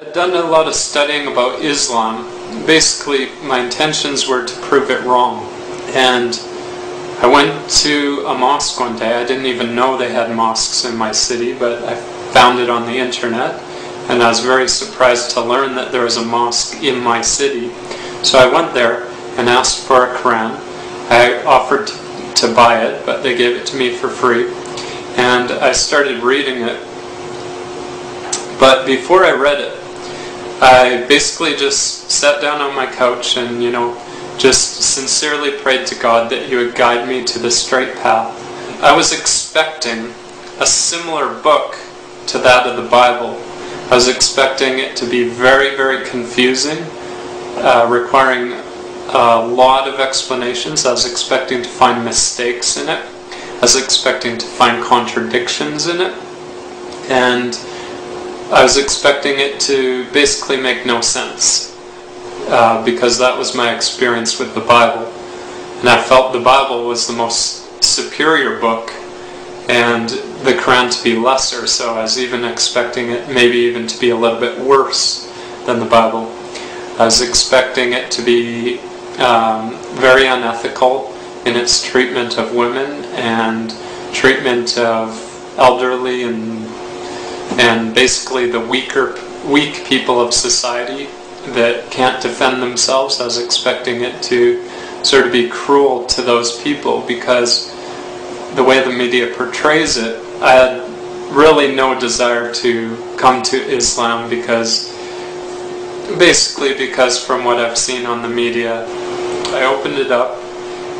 I'd done a lot of studying about Islam. Basically, my intentions were to prove it wrong. And I went to a mosque one day. I didn't even know they had mosques in my city, but I found it on the internet. And I was very surprised to learn that there was a mosque in my city. So I went there and asked for a Quran. I offered to buy it, but they gave it to me for free. And I started reading it. But before I read it, I basically just sat down on my couch and, just sincerely prayed to God that He would guide me to the straight path. I was expecting a similar book to that of the Bible. I was expecting it to be very, very confusing, requiring a lot of explanations. I was expecting to find mistakes in it. I was expecting to find contradictions in it. And I was expecting it to basically make no sense, because that was my experience with the Bible. And I felt the Bible was the most superior book and the Quran to be lesser, so I was even expecting it maybe even to be a little bit worse than the Bible. I was expecting it to be very unethical in its treatment of women and treatment of elderly and basically the weak people of society that can't defend themselves. I was expecting it to sort of be cruel to those people, because the way the media portrays it, I had really no desire to come to Islam because from what I've seen on the media. I opened it up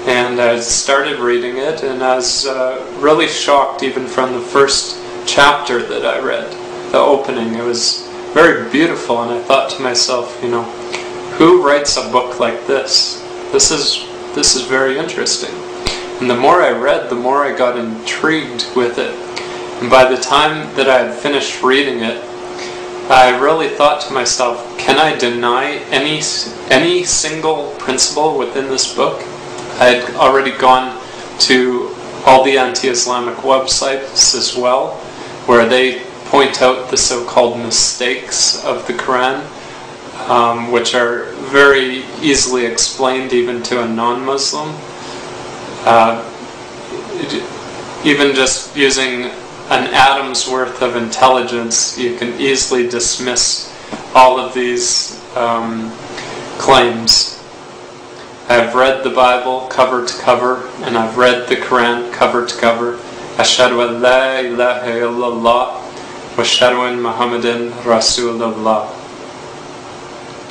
and I started reading it, and I was really shocked even from the first chapter that I read, the opening. It was very beautiful, and I thought to myself, who writes a book like this? This is very interesting. And the more I read, the more I got intrigued with it. And by the time that I had finished reading it, I really thought to myself, can I deny any single principle within this book? I had already gone to all the anti-Islamic websites as well, where they point out the so-called mistakes of the Quran, which are very easily explained even to a non-Muslim. Even just using an atom's worth of intelligence, you can easily dismiss all of these claims. I've read the Bible cover to cover, and I've read the Quran cover to cover. Ashhadu an la ilaha illallah wa ashhadu anna Muhammadan Rasulullah.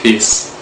Peace.